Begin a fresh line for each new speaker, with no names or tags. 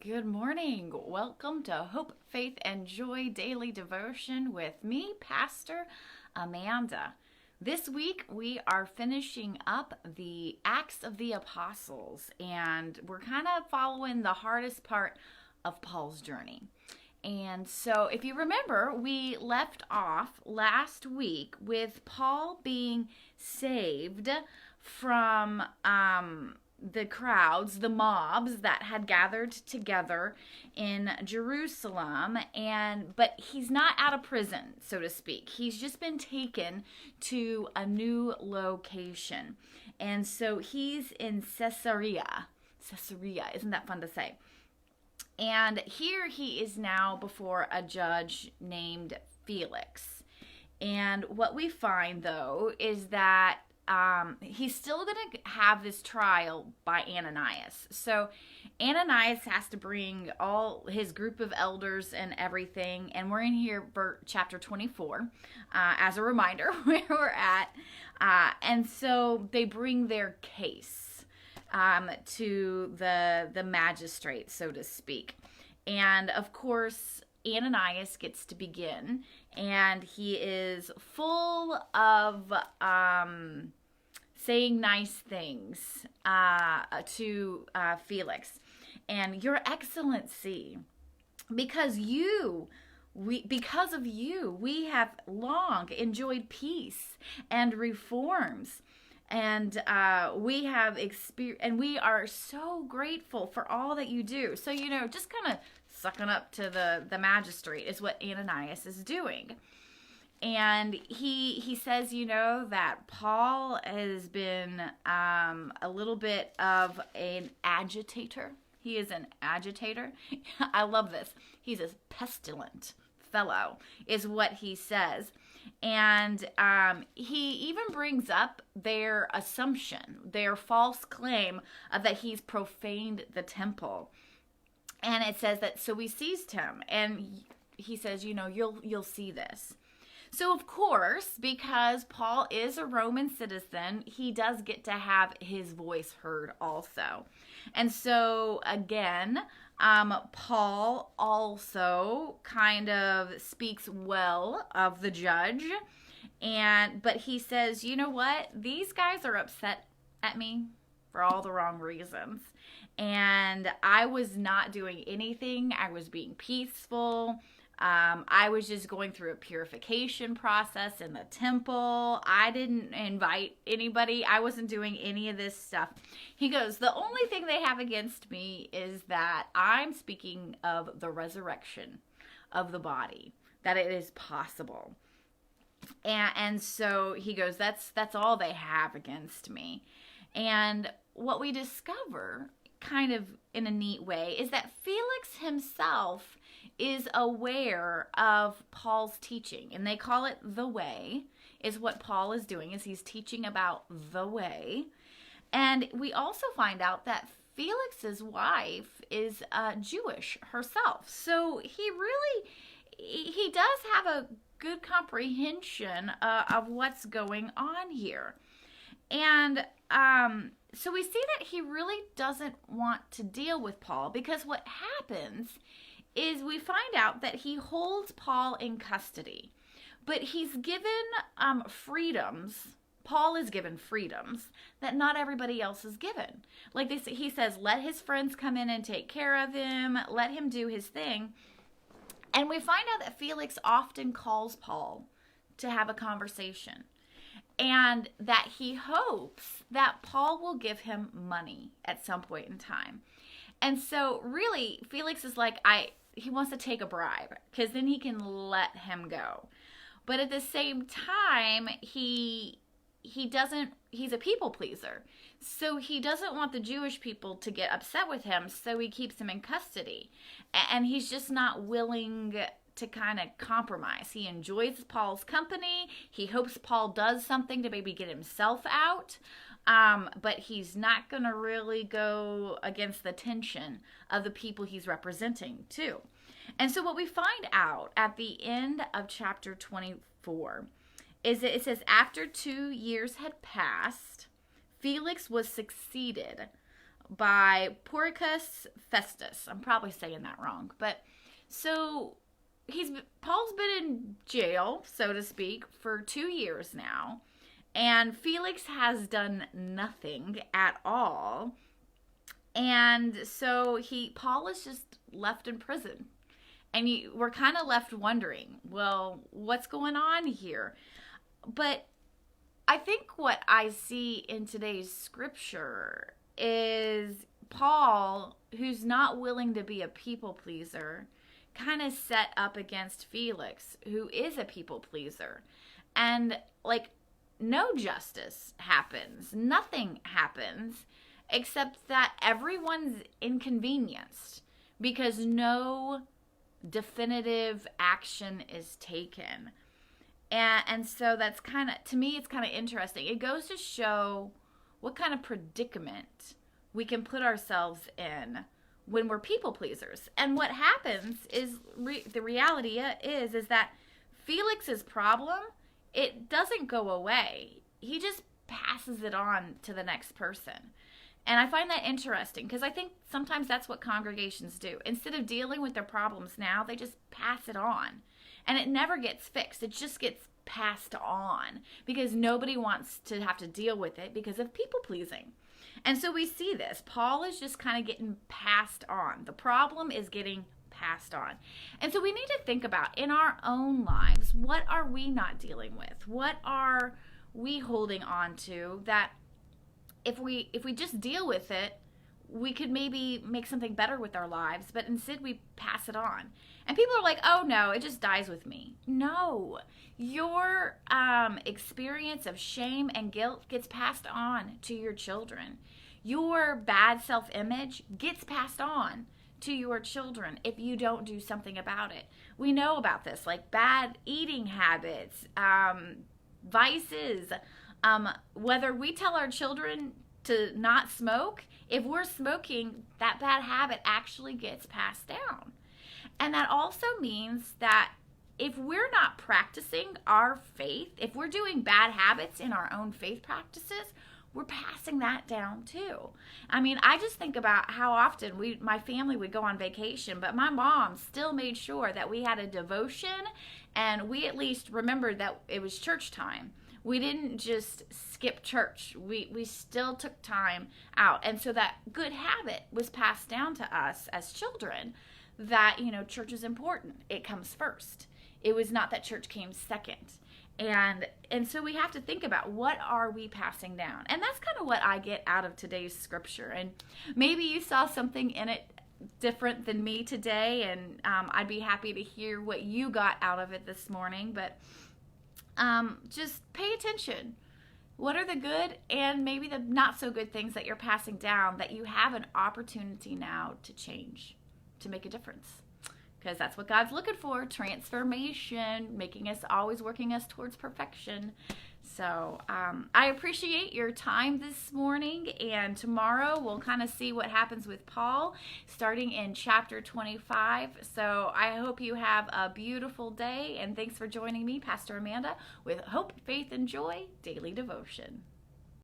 Good morning. Welcome to Hope, Faith, and Joy Daily Devotion with me, Pastor Amanda. This week we are finishing up the Acts of the Apostles, and we're kind of following the hardest part of Paul's journey. And so, if you remember, we left off last week with Paul being saved from the crowds, the mobs that had gathered together in Jerusalem, but he's not out of prison, so to speak. He's just been taken to a new location. And so he's in Caesarea. Caesarea, isn't that fun to say? And here he is now before a judge named Felix. And what we find, though, is that he's still going to have this trial by Ananias. So Ananias has to bring all his group of elders and everything. And we're in here for chapter 24 as a reminder where we're at. And so they bring their case to the magistrate, so to speak. And of course, Ananias gets to begin, and he is full of saying nice things to Felix. And Your Excellency, because of you, we have long enjoyed peace and reforms. And we have experienced, and we are so grateful for all that you do. So, just kind of sucking up to the magistrate is what Ananias is doing. And he says, that Paul has been a little bit of an agitator. He is an agitator. I love this. He's a pestilent fellow, is what he says. And he even brings up their assumption, their false claim that he's profaned the temple. And it says that, so we seized him. And he says, you'll see this. So, of course, because Paul is a Roman citizen, he does get to have his voice heard also. And so, again, Paul also kind of speaks well of the judge, but he says, you know what? These guys are upset at me for all the wrong reasons. And I was not doing anything. I was being peaceful. I was just going through a purification process in the temple. I didn't invite anybody. I wasn't doing any of this stuff. He goes, the only thing they have against me is that I'm speaking of the resurrection of the body, that it is possible. And so he goes, that's all they have against me. And what we discover, kind of in a neat way, is that Felix himself is aware of Paul's teaching, and they call it the way, is what Paul is doing, is he's teaching about the way. And we also find out that Felix's wife is Jewish herself. So he does have a good comprehension of what's going on here. And so we see that he really doesn't want to deal with Paul, because what happens is we find out that he holds Paul in custody, but he's given freedoms. Paul is given freedoms that not everybody else is given. Like he says, let his friends come in and take care of him, let him do his thing. And we find out that Felix often calls Paul to have a conversation, and that he hopes that Paul will give him money at some point in time. And so really, Felix is like, he wants to take a bribe, because then he can let him go. But at the same time, he's a people pleaser. So he doesn't want the Jewish people to get upset with him, so he keeps him in custody. And he's just not willing to kind of compromise. He enjoys Paul's company. He hopes Paul does something to maybe get himself out. But he's not going to really go against the tension of the people he's representing too. And so what we find out at the end of chapter 24 is that it says, after 2 years had passed, Felix was succeeded by Porcius Festus. I'm probably saying that wrong, but so Paul's been in jail, so to speak, for 2 years now, and Felix has done nothing at all. And so Paul is just left in prison. And we're kind of left wondering, well, what's going on here? But I think what I see in today's scripture is Paul, who's not willing to be a people pleaser, kind of set up against Felix, who is a people pleaser. And like, no justice happens. Nothing happens except that everyone's inconvenienced because no definitive action is taken. And so that's kind of, to me, it's kind of interesting. It goes to show what kind of predicament we can put ourselves in when we're people pleasers. And what happens is, the reality is that Felix's problem, it doesn't go away. He just passes it on to the next person. And I find that interesting because I think sometimes that's what congregations do. Instead of dealing with their problems now, they just pass it on. And it never gets fixed. It just gets passed on because nobody wants to have to deal with it because of people pleasing. And so we see this. Paul is just kind of getting passed on. The problem is getting passed on. And so we need to think about in our own lives, what are we not dealing with? What are we holding on to that if we just deal with it, we could maybe make something better with our lives, but instead we pass it on. And people are like, oh no, it just dies with me. No, your experience of shame and guilt gets passed on to your children. Your bad self-image gets passed on to your children if you don't do something about it. We know about this, like bad eating habits, vices, whether we tell our children to not smoke, if we're smoking, that bad habit actually gets passed down. And that also means that if we're not practicing our faith, if we're doing bad habits in our own faith practices, we're passing that down too. I mean, I just think about how often my family would go on vacation, but my mom still made sure that we had a devotion and we at least remembered that it was church time. We didn't just skip church. We still took time out. And so that good habit was passed down to us as children that, church is important. It comes first. It was not that church came second. And so we have to think about what are we passing down? And that's kind of what I get out of today's scripture. And maybe you saw something in it different than me today, and I'd be happy to hear what you got out of it this morning. But just pay attention. What are the good and maybe the not so good things that you're passing down that you have an opportunity now to change, to make a difference? Because that's what God's looking for, transformation, making us, always working us towards perfection. So I appreciate your time this morning, and tomorrow we'll kind of see what happens with Paul starting in chapter 25. So I hope you have a beautiful day, and thanks for joining me, Pastor Amanda, with Hope, Faith, and Joy Daily Devotion.